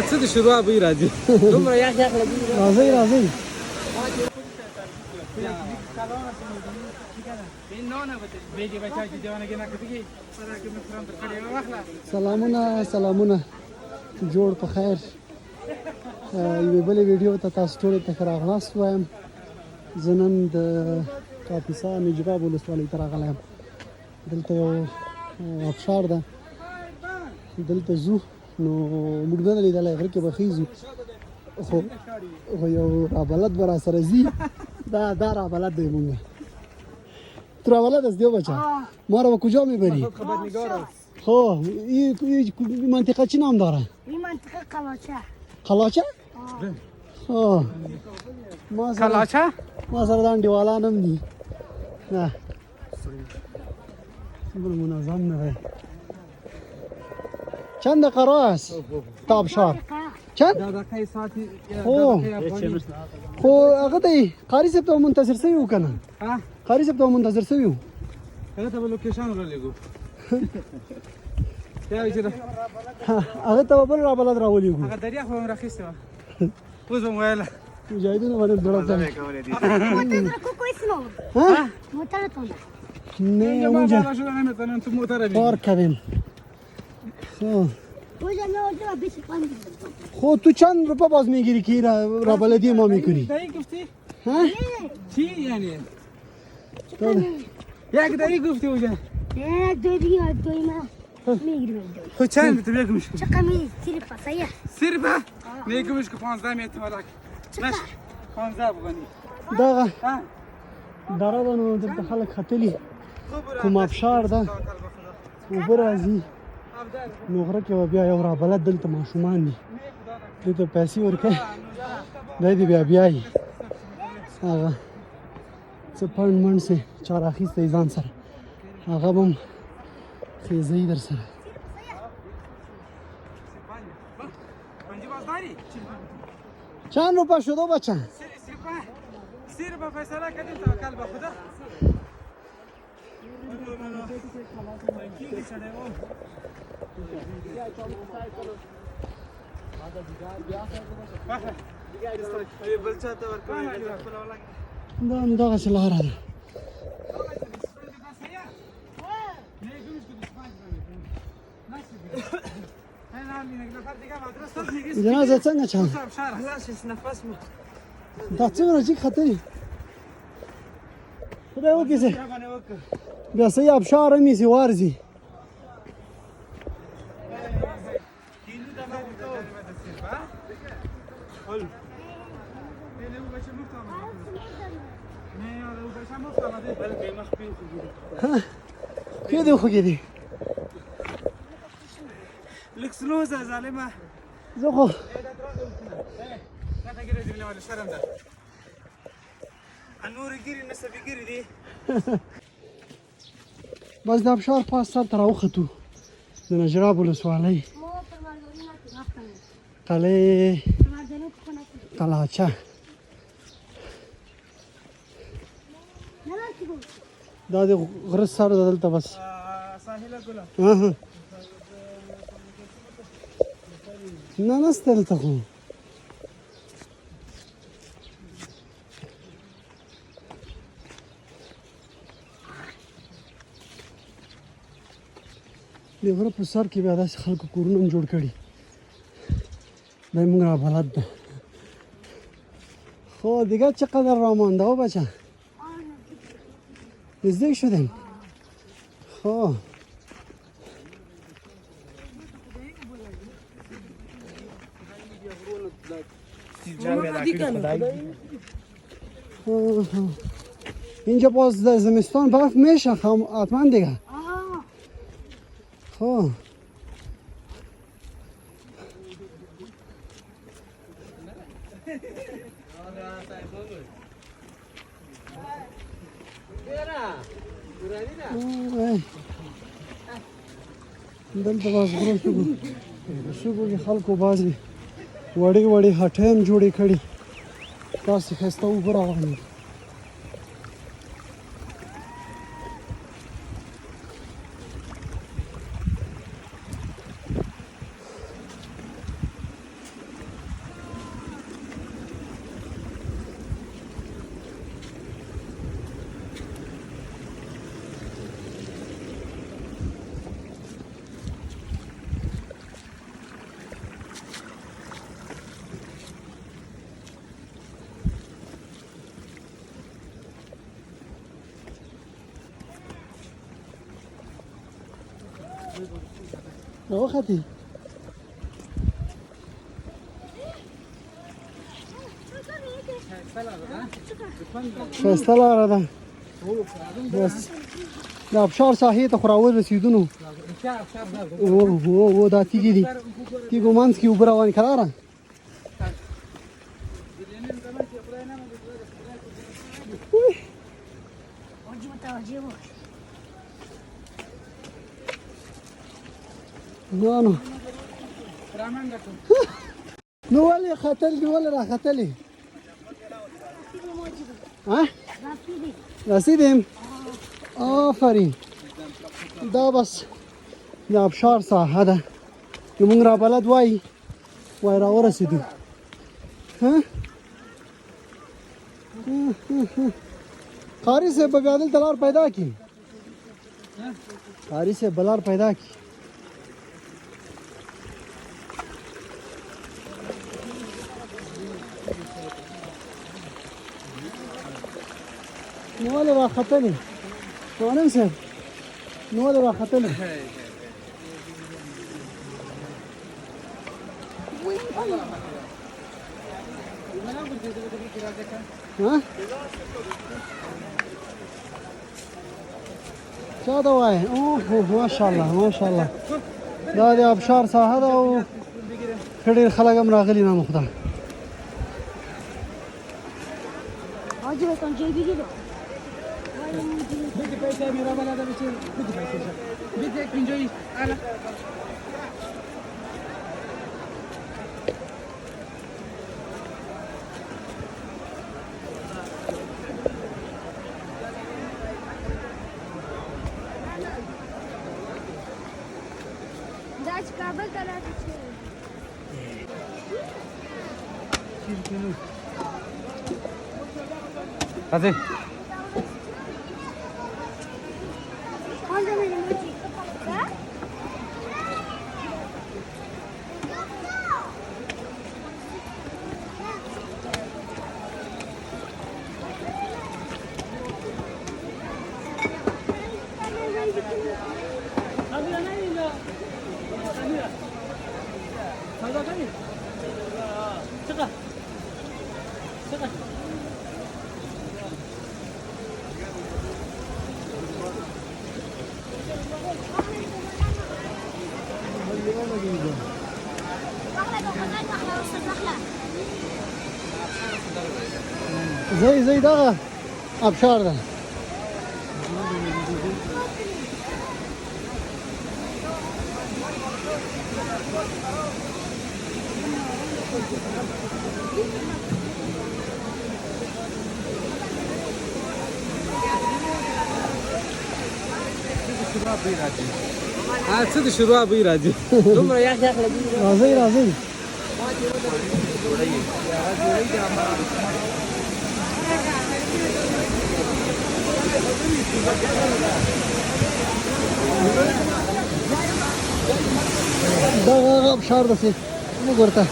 څه د شروع به راځي دومره یخ یخ لګي راځي راځي سلامونه جوړ په خیر یوه بلې ویډیو ته تاسو ټول ته راغلاست وایم زه نن د کاپیسا نجراب ولسوالۍ ته راغلی یم دلته یو ابشار ده دلته ځو نو موږ نه لیدلی غره کې به خیږو خو یو رابلد به راسره ځي دا رابلد دی مونږ تو رابلد است دیو بچه ما رو به کجا میبری؟ خبرنگار است خب این منطقه چی نام داره؟ این منطقه قلاچه قلاچه؟ خب کلاچه ما سره دا انډیوالان هم دي نه څومره منظم نه دی چند قرار است تا ابشار چند؟ دا دقیقه ساعتی خو هغه دی قاري صاحب ته منتظر شوي وو که نه قاري صاحب ته منتظر شوي وو هغه ته به لوکیشن رالیږو بیا وایي چې هغه ته به بل رابلد راولېږو هغه دریا خو هم راخیستې وه اوس به مو ویله مجاهدینو باندې زړه کوي ها؟ نه مجاهد کار کردیم خب تو چند روپا باز میگیری که رابلدی ما میکنی؟ دایی گفتی؟ ها؟ چی یعنی؟ یک دایی گفتی اوجا یک دوی ما میگیریم خب چند تو بگمش چه قمیز سیرپا سیه سیرپا؟ میگمش که 15 میت مالک نش 15 بگنی دغه دره ده نو دلته خلک ختلي کوم ابشار ده اوبه راځي نو غره کې به بیا یو رابلد دلته ماشومان دي دوی ته پیسې ورکوي دی دې بیا بیایي هغه څه پنډ منډ سې چا راخیستی ځان سره هغه به هم خیزوي در سره چند روپا شده بچه؟ سیرپا فیصله کردیم توکل به خدا دغسې لاره ده جنازه څنګه چل دا څومره جګ ختلي خدای وکړي چې بیا صحیح ابشار هم یې وارځي خیلی دی خوږېدي لږ سلو زه ظالمه زه خو نورې ګیرې نه سبې ګیرې دي بس د ابشار پاس سر ته راوختو د نجراب ولسوالۍ قلعه قلاچه دا د غره سر ده دلته بس ساحله ګله نه نسته دلته خو د غره په سر کې بیا داسې خلکو کورونه هم جوړ کړي دا یې موږ رابلد ده خو دیگه چقدر راه مانده و بچه نزدیک شدیم خب اینجا باز در زمستان برف میشه حتما دیگه خب دلته باز غره شګو کې خلکو بازي وړې وړې هټۍ هم جوړې کړي داسې ښایسته اوبه روانې دي راوختي ښایسته لاره ده بس د ابشار ساحې ته خو راورسېدو نو و دا تیږې دي تیږو منځ کې اوبه روانې کراره حاجی متوجه باش. نو نو ولې ختل دي ولې را ختلې ها رسیدیم آفرین دا بس د ابشار ساحه ده چې موږ را بلد وای را ورسېدو ها قاري صاحب به بیا دلته لار پیدا کړي قاري صاحب به لار پیدا کړي نو ولې را ختلې معلم صاحب نو ولې را ختلې ها چا ته وایي اوه ماشاءالله ماشاءالله دا د ابشار ساحه ده او ښه ډېر خلک هم راغلي نامخته حاجی به تان جای بگیره بده پیسه میرا بالا ده بچه بده پیسه بده یک اینجایی الا داش کابل ته راځي راځي خانده مې موجي زي دغه ابشار ده څه د شروع به راځي دومره یخ یخ لګي راځي راځي دغه ابشار ده څه وګورته